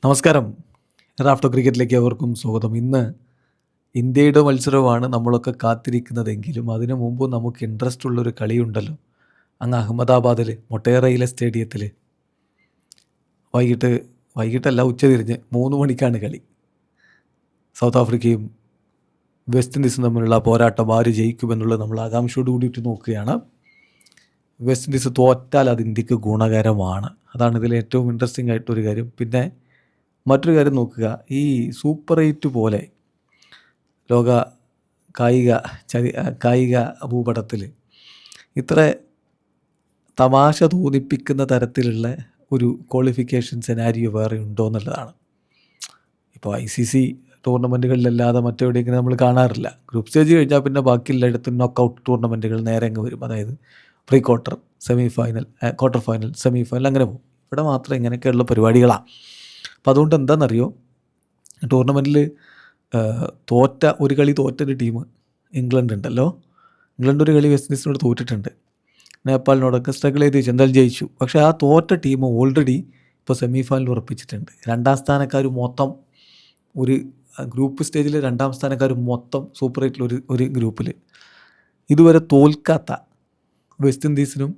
നമസ്കാരം. റാഫ്റ്റോ ക്രിക്കറ്റിലേക്ക് അവർക്കും സ്വാഗതം. ഇന്ന് ഇന്ത്യയുടെ മത്സരമാണ് നമ്മളൊക്കെ കാത്തിരിക്കുന്നതെങ്കിലും അതിനു മുമ്പ് നമുക്ക് ഇൻട്രസ്റ്റ് ഉള്ളൊരു കളിയുണ്ടല്ലോ, അങ്ങ് അഹമ്മദാബാദിൽ മൊട്ടേറയിലെ സ്റ്റേഡിയത്തിൽ വൈകിട്ടല്ല, ഉച്ചതിരിഞ്ഞ് 3 മണിക്കാണ് കളി. സൗത്ത് ആഫ്രിക്കയും വെസ്റ്റ് ഇൻഡീസും തമ്മിലുള്ള പോരാട്ടം ആര് ജയിക്കുമെന്നുള്ളത് നമ്മൾ ആകാംക്ഷയോട് കൂടിയിട്ട് നോക്കുകയാണ്. വെസ്റ്റ് ഇൻഡീസ് തോറ്റാൽ അത് ഇന്ത്യക്ക് ഗുണകരമാണ്. അതാണ് ഇതിൽ ഏറ്റവും ഇൻട്രസ്റ്റിംഗ് ആയിട്ടൊരു കാര്യം. പിന്നെ മറ്റൊരു കാര്യം നോക്കുക, ഈ സൂപ്പർ 8 പോലെ ലോക കായിക ഭൂപടത്തിൽ ഇത്ര തമാശ തോന്നിപ്പിക്കുന്ന തരത്തിലുള്ള ഒരു ക്വാളിഫിക്കേഷൻ സെനാരിയോ വേറെ ഉണ്ടോ എന്നുള്ളതാണ്. ഇപ്പോൾ ICC ടൂർണമെൻറ്റുകളിലല്ലാതെ മറ്റെവിടെയെങ്കിലും നമ്മൾ കാണാറില്ല. ഗ്രൂപ്പ് സ്റ്റേജ് കഴിഞ്ഞാൽ പിന്നെ ബാക്കിയുള്ളയിടത്തും നോക്കൗട്ട് ടൂർണമെൻറ്റുകൾ നേരെ അങ്ങ് വരും. അതായത് pre quarter, semi final, quarter final, semi final, അങ്ങനെ പോകും. ഇവിടെ മാത്രം ഇങ്ങനെയൊക്കെയുള്ള പരിപാടികളാണ്. അപ്പോൾ അതുകൊണ്ട് എന്താണെന്നറിയോ, ടൂർണമെൻറ്റിൽ ഒരു കളി തോറ്റൊരു ടീം ഇംഗ്ലണ്ട് ഉണ്ടല്ലോ. ഇംഗ്ലണ്ട് ഒരു കളി വെസ്റ്റ് ഇൻഡീസിനോട് തോറ്റിട്ടുണ്ട്. നേപ്പാളിനോടൊക്കെ സ്ട്രഗിൾ ചെയ്ത് വെച്ചു, എന്തായാലും ജയിച്ചു. പക്ഷേ ആ തോറ്റ ടീം ഓൾറെഡി ഇപ്പോൾ സെമി ഫൈനൽ ഉറപ്പിച്ചിട്ടുണ്ട്. രണ്ടാം സ്ഥാനക്കാർ മൊത്തം ഒരു ഗ്രൂപ്പ് സ്റ്റേജിൽ രണ്ടാം സ്ഥാനക്കാർ മൊത്തം സൂപ്പർ 8 ഒരു ഗ്രൂപ്പിൽ ഇതുവരെ തോൽക്കാത്ത വെസ്റ്റ് ഇൻഡീസിനും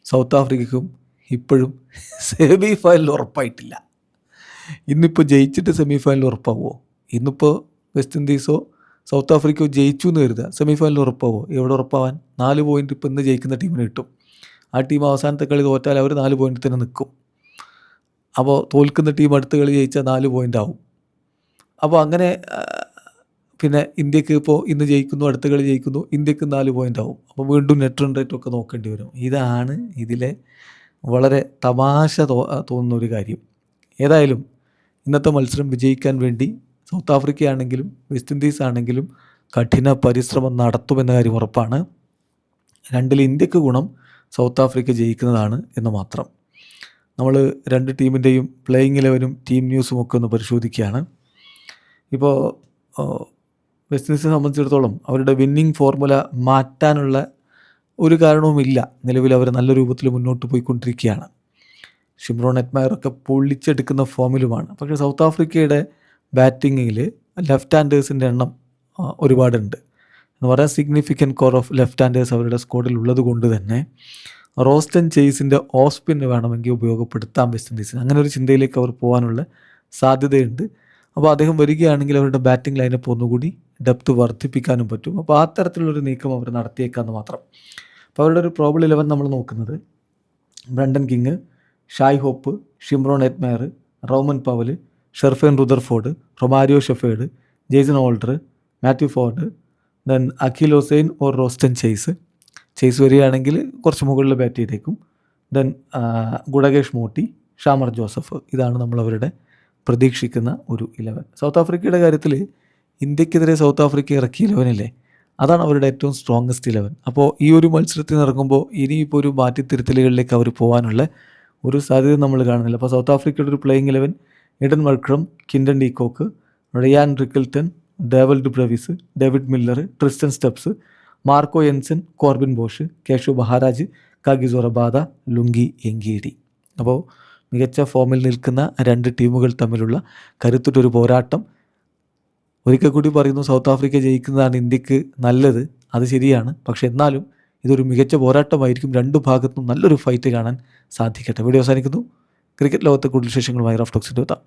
സൗത്ത് ആഫ്രിക്കയ്ക്കും ഇപ്പോഴും സെമി ഫൈനൽ ഉറപ്പായിട്ടില്ല. ഇന്നിപ്പോൾ ജയിച്ചിട്ട് സെമി ഫൈനൽ ഉറപ്പാവുമോ? ഇന്നിപ്പോൾ വെസ്റ്റ് ഇൻഡീസോ സൗത്ത് ആഫ്രിക്കയോ ജയിച്ചു എന്ന് കരുതുക, സെമി ഫൈനൽ ഉറപ്പാവുമോ? എവിടെ ഉറപ്പാവാൻ? 4 പോയിൻ്റ് ഇപ്പോൾ ഇന്ന് ജയിക്കുന്ന ടീമിന് കിട്ടും. ആ ടീം അവസാനത്തെ കളി തോറ്റാൽ അവർ 4 പോയിൻ്റ് തന്നെ നിൽക്കും. അപ്പോൾ തോൽക്കുന്ന ടീം അടുത്ത കളി ജയിച്ചാൽ 4 പോയിൻ്റ് ആവും. അപ്പോൾ അങ്ങനെ പിന്നെ ഇന്ത്യക്ക് ഇപ്പോൾ ഇന്ന് ജയിക്കുന്നു, അടുത്ത കളി ജയിക്കുന്നു, ഇന്ത്യക്ക് 4 പോയിൻ്റ് ആവും. അപ്പോൾ വീണ്ടും നെറ്റ് റൺ റേറ്റ് ഒക്കെ നോക്കേണ്ടി വരും. ഇതാണ് ഇതിലെ വളരെ തമാശ തോന്നുന്ന ഒരു കാര്യം. ഏതായാലും ഇന്നത്തെ മത്സരം വിജയിക്കാൻ വേണ്ടി സൗത്ത് ആഫ്രിക്ക ആണെങ്കിലും വെസ്റ്റ് ഇൻഡീസ് ആണെങ്കിലും കഠിന പരിശ്രമം നടത്തുമെന്ന കാര്യം ഉറപ്പാണ്. രണ്ടിൽ ഇന്ത്യക്ക് ഗുണം സൗത്ത് ആഫ്രിക്ക ജയിക്കുന്നതാണ് എന്ന് മാത്രം. നമ്മൾ രണ്ട് ടീമിൻ്റെയും പ്ലേയിങ് 11ഉം ടീം ന്യൂസും ഒക്കെ ഒന്ന് പരിശോധിക്കുകയാണ്. ഇപ്പോൾ വെസ്റ്റ് ഇൻഡീസിനെ സംബന്ധിച്ചിടത്തോളം അവരുടെ വിന്നിങ് ഫോർമുല മാറ്റാനുള്ള ഒരു കാരണവുമില്ല. നിലവിൽ അവർ നല്ല രൂപത്തിൽ മുന്നോട്ട് പോയിക്കൊണ്ടിരിക്കുകയാണ്. ഷിംറോൺ എറ്റ്മയറൊക്കെ പൊള്ളിച്ചെടുക്കുന്ന ഫോമിലുമാണ്. പക്ഷേ സൗത്ത് ആഫ്രിക്കയുടെ ബാറ്റിങ്ങിൽ ലെഫ്റ്റ് ഹാൻഡേഴ്സിൻ്റെ എണ്ണം ഒരുപാടുണ്ട്. എന്ന് പറയാൻ significant core of left handers അവരുടെ സ്ക്വാഡിൽ ഉള്ളത് കൊണ്ട് തന്നെ റോസ്റ്റൻ ചേസിൻ്റെ ഓഫ് സ്പിൻ വേണമെങ്കിൽ ഉപയോഗപ്പെടുത്താം വെസ്റ്റ് ഇൻഡീസിന്. അങ്ങനെ ഒരു ചിന്തയിലേക്ക് അവർ പോകാനുള്ള സാധ്യതയുണ്ട്. അപ്പോൾ അദ്ദേഹം വരികയാണെങ്കിൽ അവരുടെ ബാറ്റിംഗ് ലൈനപ്പ് ഒന്നുകൂടി ഡെപ്ത് വർദ്ധിപ്പിക്കാനും പറ്റും. അപ്പോൾ ആ തരത്തിലുള്ളൊരു നീക്കം അവർ നടത്തിയേക്കാമെന്ന് മാത്രം. അപ്പോൾ അവരുടെ ഒരു പ്രോബിൾ 11 നമ്മൾ നോക്കുന്നത് Brandon King, Shai Hope, Shimron Hetmyer, Rovman Powell, Sherfane Rutherford, Romario Shepherd, Jason Holder, Matthew Forde, then Akeal Hosein or Roston Chase വരികയാണെങ്കിൽ കുറച്ച് മുകളിൽ ബാറ്റ് ചെയ്തേക്കും. Then Gudakesh Motie, Shamar Joseph. ഇതാണ് നമ്മൾ അവരുടെ പ്രതീക്ഷിക്കുന്ന ഒരു 11. സൗത്ത് ആഫ്രിക്കയുടെ കാര്യത്തിൽ ഇന്ത്യക്കെതിരെ സൗത്ത് ആഫ്രിക്ക ഇറക്കിയ 11 ഇല്ലേ, അതാണ് അവരുടെ ഏറ്റവും സ്ട്രോങ്ങസ്റ്റ് 11. അപ്പോൾ ഈ ഒരു മത്സരത്തിന് ഇറങ്ങുമ്പോൾ ഇനിയിപ്പോൾ ഒരു മാറ്റിത്തിരുത്തലുകളിലേക്ക് അവർ പോകാനുള്ള ഒരു സാധ്യത നമ്മൾ കാണുന്നില്ല. അപ്പോൾ സൗത്ത് ആഫ്രിക്കയുടെ ഒരു playing 11 Aiden Markram, Quinton de Kock, Ryan Rickelton, Dewald Brevis, David Miller, Tristan Stubbs, Marco Jansen, Corbin Bosch, Keshav Maharaj, Kagiso Rabada, Lungi Ngidi. അപ്പോൾ മികച്ച ഫോമിൽ നിൽക്കുന്ന രണ്ട് ടീമുകൾ തമ്മിലുള്ള കരുത്തുറ്റൊരു പോരാട്ടം. ഒരിക്കൽ കൂടി പറയുന്നു, സൗത്ത് ആഫ്രിക്ക ജയിക്കുന്നതാണ് ഇന്ത്യക്ക് നല്ലത്. അത് ശരിയാണ്. പക്ഷെ എന്നാലും ഇതൊരു മികച്ച പോരാട്ടമായിരിക്കും. രണ്ടു ഭാഗത്തും നല്ലൊരു ഫൈറ്റ് കാണാൻ സാധിക്കട്ടെ. വീഡിയോ അവസാനിക്കുന്നു. ക്രിക്കറ്റ് ലോകത്തെ കൂടുതൽ വിശേഷങ്ങളുമായി റാഫ്റ്റോക്സിൻ്റെ എത്താം.